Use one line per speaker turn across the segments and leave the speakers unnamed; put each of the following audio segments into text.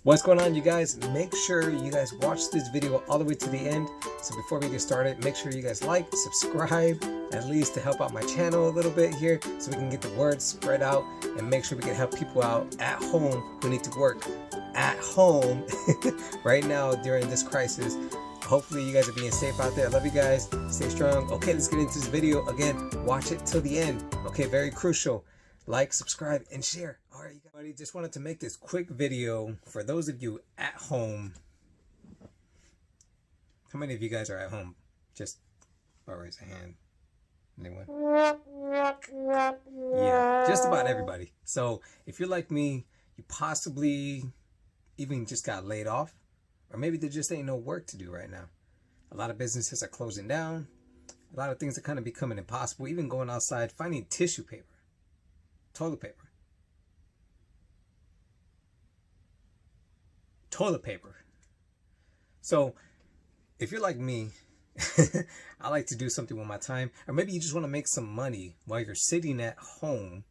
What's going on, you guys? Make sure you guys watch this video all the way to the end. So before we get started, make sure you guys like, subscribe, at least to help out my channel a little bit here so we can get the word spread out and make sure we can help people out at home who need to work at home right now during this crisis. Hopefully you guys are being safe out there. I love you guys. Stay strong. Okay, let's get into this video. Again, watch it till the end. Okay, very crucial. Like, subscribe, and share. All right, everybody, just wanted to make this quick video for those of you at home. How many of you guys are at home? Just raise a hand. Anyone? Yeah, just about everybody. So if you're like me, you possibly even just got laid off, or maybe there just ain't no work to do right now. A lot of businesses are closing down. A lot of things are kind of becoming impossible. Even going outside, finding tissue paper. Toilet paper. So if you're like me, I like to do something with my time, or maybe you just want to make some money while you're sitting at home,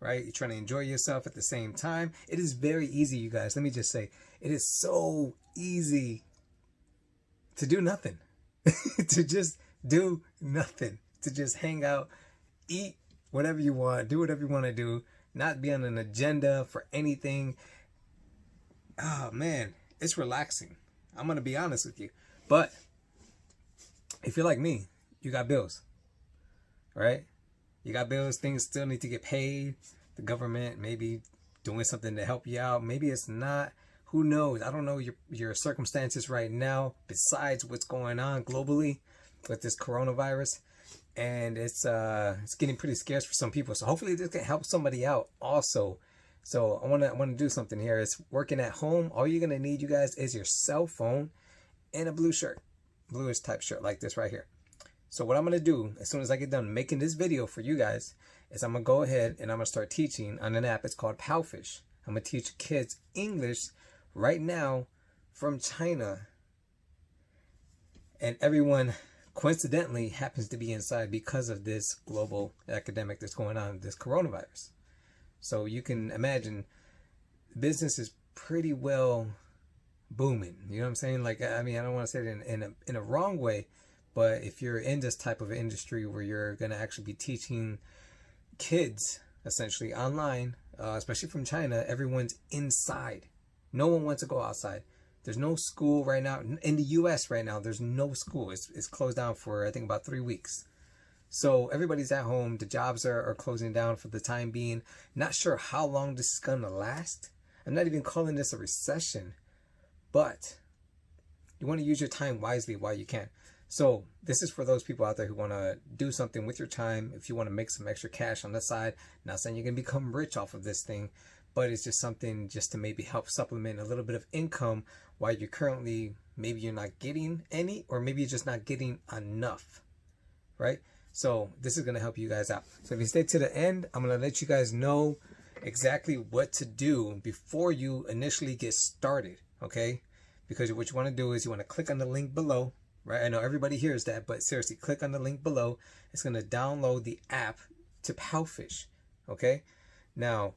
right? You're trying to enjoy yourself at the same time. It is very easy, you guys. Let me just say, it is so easy to do nothing, to just do nothing, to just hang out, eat whatever you want, do whatever you want to do, not be on an agenda for anything. Oh man, it's relaxing. I'm going to be honest with you. But if you're like me, you got bills, right? You got bills, things still need to get paid. The government maybe doing something to help you out. Maybe it's not. Who knows? I don't know your circumstances right now besides what's going on globally with this coronavirus. And it's getting pretty scarce for some people. So hopefully this can help somebody out also. So I want to do something here. It's working at home. All you're going to need, you guys, is your cell phone and a blue shirt. Bluish type shirt like this right here. So what I'm going to do as soon as I get done making this video for you guys is I'm going to go ahead and I'm going to start teaching on an app. It's called Palfish. I'm going to teach kids English right now from China. And everyone coincidentally happens to be inside because of this global epidemic that's going on, this coronavirus. So you can imagine business is pretty well booming. You know what I'm saying? Like, I mean, I don't want to say it in a wrong way, but if you're in this type of industry where you're going to actually be teaching kids essentially online, especially from China, everyone's inside. No one wants to go outside. There's no school right now. In the US right now, there's no school. It's closed down for, I think, about 3 weeks. So everybody's at home. The jobs are closing down for the time being. Not sure how long this is going to last. I'm not even calling this a recession. But you want to use your time wisely while you can. So this is for those people out there who want to do something with your time. If you want to make some extra cash on the side. Not saying you're going to become rich off of this thing, but it's just something just to maybe help supplement a little bit of income while you're currently, maybe you're not getting any, or maybe you're just not getting enough, right? So this is going to help you guys out. So if you stay to the end, I'm going to let you guys know exactly what to do before you initially get started, okay? Because what you want to do is you want to click on the link below, right? I know everybody hears that, but seriously, click on the link below. It's going to download the app to Palfish, okay? Now,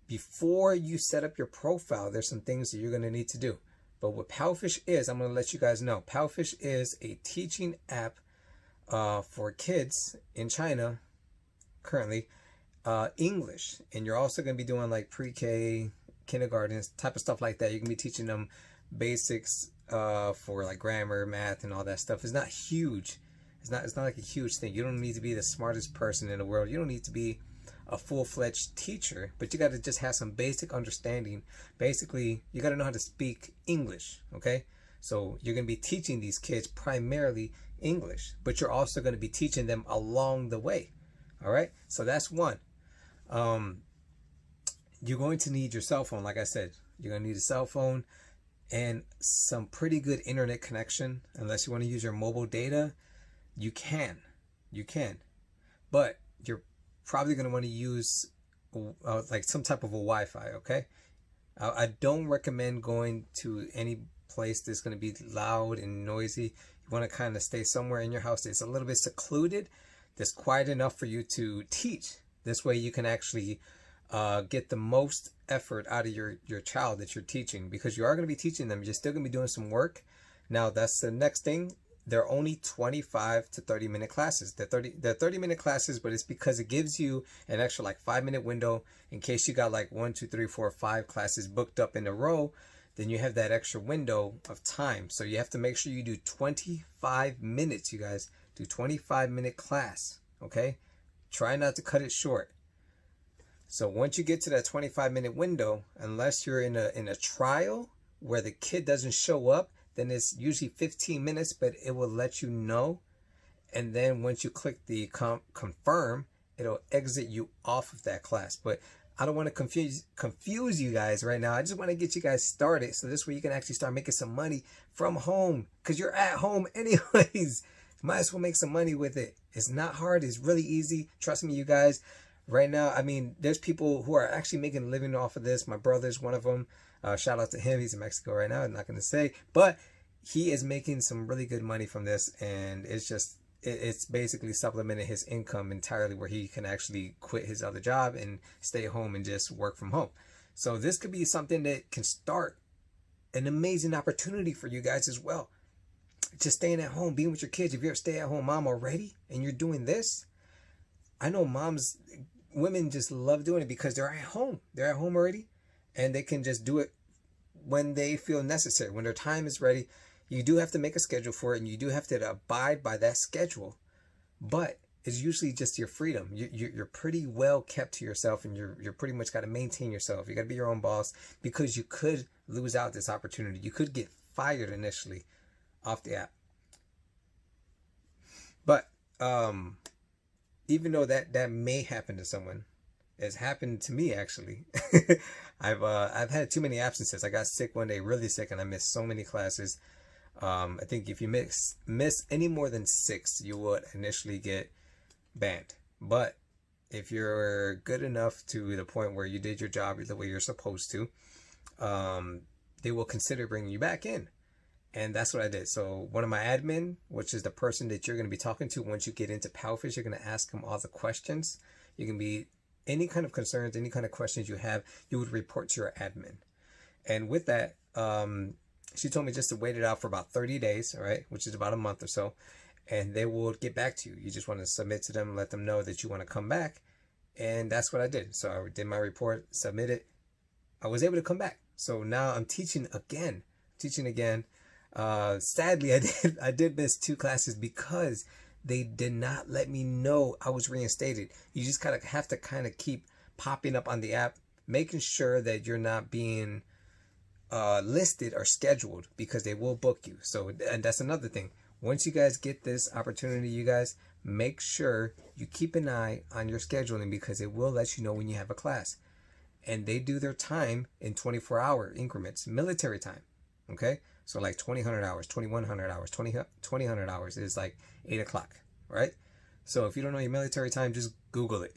before you set up your profile, there's some things that you're going to need to do. But what Palfish is, I'm going to let you guys know. Palfish is a teaching app for kids in China, currently, English. And you're also going to be doing like pre-K, kindergarten, type of stuff like that. You can be teaching them basics for like grammar, math, and all that stuff. It's not huge. It's not like a huge thing. You don't need to be the smartest person in the world. You don't need to be a full-fledged teacher, but you got to just have some basic understanding. Basically, you got to know how to speak English, okay? So you're going to be teaching these kids primarily English, but you're also going to be teaching them along the way, all right? So that's one. You're going to need your cell phone, like I said. You're going to need a cell phone and some pretty good internet connection. Unless you want to use your mobile data, you can, but you're probably going to want to use like some type of a Wi-Fi, okay? I don't recommend going to any place that's going to be loud and noisy. You want to kind of stay somewhere in your house that's a little bit secluded, that's quiet enough for you to teach. This way you can actually get the most effort out of your child that you're teaching, because you are going to be teaching them. You're still going to be doing some work. Now, that's the next thing. They're only 25 to 30-minute classes. They're 30-minute classes, but it's because it gives you an extra like 5-minute window in case you got like 1, 2, 3, 4, 5 classes booked up in a row. Then you have that extra window of time. So you have to make sure you do 25 minutes, you guys. Do 25-minute class, okay? Try not to cut it short. So once you get to that 25-minute window, unless you're in a trial where the kid doesn't show up, then it's usually 15 minutes, but it will let you know. And then once you click the confirm, it'll exit you off of that class. But I don't want to confuse you guys right now. I just want to get you guys started, so this way you can actually start making some money from home, because you're at home anyways. Might as well make some money with it. It's not hard. It's really easy. Trust me, you guys. Right now, I mean, there's people who are actually making a living off of this. My brother's one of them. Shout out to him. He's in Mexico right now. I'm not going to say, but he is making some really good money from this, and it's basically supplementing his income entirely, where he can actually quit his other job and stay home and just work from home. So this could be something that can start an amazing opportunity for you guys as well. Just staying at home, being with your kids. If you're a stay-at-home mom already and you're doing this, I know women just love doing it because they're at home. They're at home already, and they can just do it when they feel necessary, when their time is ready. You do have to make a schedule for it, and you do have to abide by that schedule. But it's usually just your freedom. You're pretty well kept to yourself, and you're pretty much got to maintain yourself. You got to be your own boss, because you could lose out this opportunity. You could get fired initially off the app. But even though that may happen to someone, it's happened to me actually. I've had too many absences. I got sick one day, really sick, and I missed so many classes. I think if you miss any more than 6, you would initially get banned. But if you're good enough to the point where you did your job the way you're supposed to, they will consider bringing you back in. And that's what I did. So one of my admin, which is the person that you're going to be talking to once you get into Palfish, you're going to ask them all the questions. You can be any kind of concerns, any kind of questions you have, you would report to your admin. And with that, she told me just to wait it out for about 30 days, all right, which is about a month or so, and they will get back to you. You just want to submit to them, let them know that you want to come back, and that's what I did. So I did my report, submitted. I was able to come back. So now I'm teaching again. Sadly, I did miss 2 classes because they did not let me know I was reinstated. You just kind of have to keep popping up on the app, making sure that you're not being listed or scheduled, because they will book you. So, and that's another thing. Once you guys get this opportunity, you guys make sure you keep an eye on your scheduling, because it will let you know when you have a class. And they do their time in 24-hour increments, military time. Okay, so like 2,100 hours, 2,100 hours is like 8 o'clock, right? So if you don't know your military time, just Google it,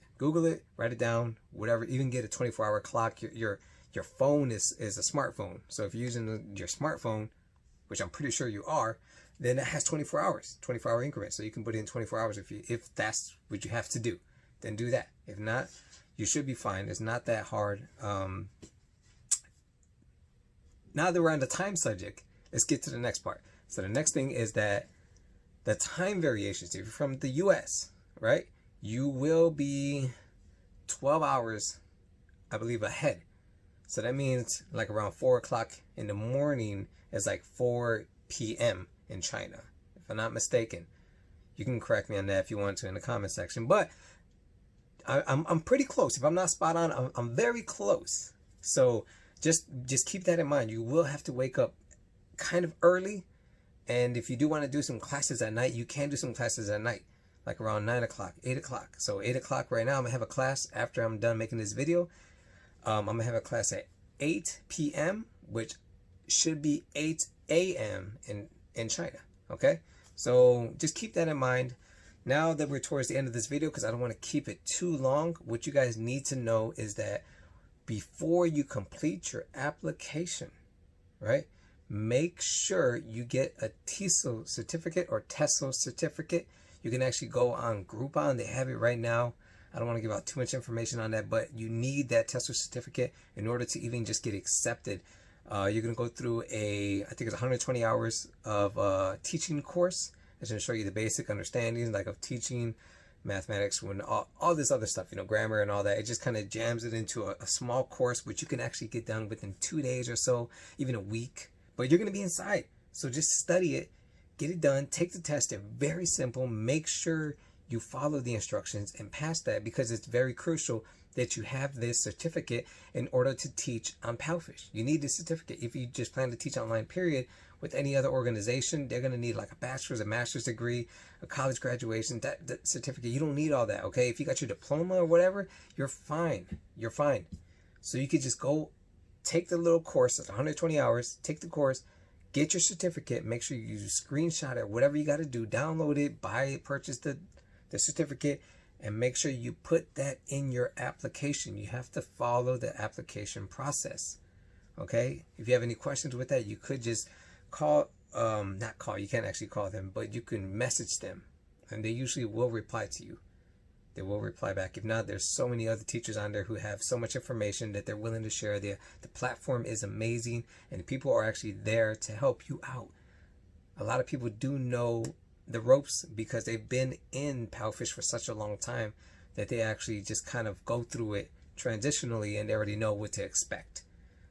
write it down, whatever. Even get a 24-hour clock. Your phone is a smartphone. So if you're using your smartphone, which I'm pretty sure you are, then it has 24 hours, 24-hour increments. So you can put in 24 hours if that's what you have to do, then do that. If not, you should be fine. It's not that hard. Now that we're on the time subject, let's get to the next part. So the next thing is that the time variations. If you're from the US, right, you will be 12 hours, I believe, ahead. So that means like around 4 o'clock in the morning is like 4 p.m. in China, if I'm not mistaken. You can correct me on that if you want to in the comment section. But I'm pretty close. If I'm not spot on, I'm very close. So just keep that in mind. You will have to wake up kind of early, and if you do want to do some classes at night, you can do some classes at night, like around 9 o'clock, 8 o'clock. So 8 o'clock right now, I'm gonna have a class after I'm done making this video. I'm gonna have a class at 8 p.m., which should be 8 a.m. in China. Okay, so just keep that in mind. Now that we're towards the end of this video, because I don't want to keep it too long, what you guys need to know is that before you complete your application, right, make sure you get a TESOL certificate or TESOL certificate. You can actually go on Groupon. They have it right now. I don't want to give out too much information on that, but you need that tester certificate in order to even just get accepted. You're going to go through I think it's 120 hours of teaching course. It's going to show you the basic understandings like of teaching, mathematics, when all this other stuff, grammar and all that. It just kind of jams it into a small course, which you can actually get done within 2 days or so, even a week. But you're going to be inside. So just study it, get it done, take the test. They're very simple. Make sure you follow the instructions and pass that, because it's very crucial that you have this certificate in order to teach on Palfish. You need this certificate. If you just plan to teach online, period, with any other organization, they're going to need like a bachelor's, a master's degree, a college graduation, that certificate. You don't need all that, okay? If you got your diploma or whatever, you're fine. You're fine. So you could just go take the little course. It's 120 hours. Take the course. Get your certificate. Make sure you screenshot it, whatever you got to do. Download it, buy it, purchase the certificate, and make sure you put that in your application. You have to follow the application process. Okay? If you have any questions with that, you could just not call, you can't actually call them, but you can message them, and they usually will reply to you. They will reply back. If not, there's so many other teachers on there who have so much information that they're willing to share. The platform is amazing, and people are actually there to help you out. A lot of people do know the ropes because they've been in Palfish for such a long time that they actually just kind of go through it transitionally, and they already know what to expect.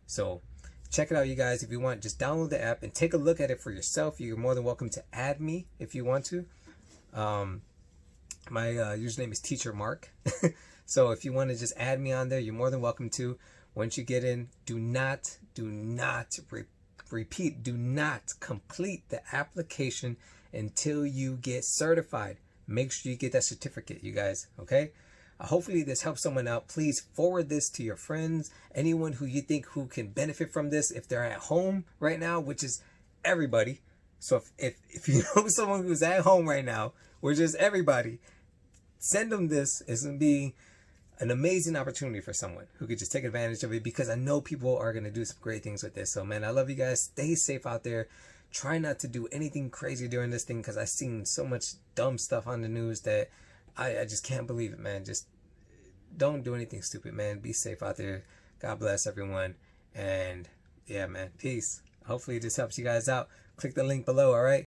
So check it out, you guys. If you want, just download the app and take a look at it for yourself. You're more than welcome to add me if you want to. My username is Teacher Mark. So if you want to just add me on there, you're more than welcome to. Once you get in, do not complete the application until you get certified. Make sure you get that certificate, you guys, okay? Hopefully this helps someone out. Please forward this to your friends, anyone who you think who can benefit from this if they're at home right now, which is everybody. So if you know someone who's at home right now, or just everybody, send them this. It's going to be an amazing opportunity for someone who could just take advantage of it, because I know people are going to do some great things with this. So, man, I love you guys. Stay safe out there. Try not to do anything crazy during this thing, because I've seen so much dumb stuff on the news that I just can't believe it, man. Just don't do anything stupid, man. Be safe out there. God bless everyone. And yeah, man, peace. Hopefully this helps you guys out. Click the link below, all right?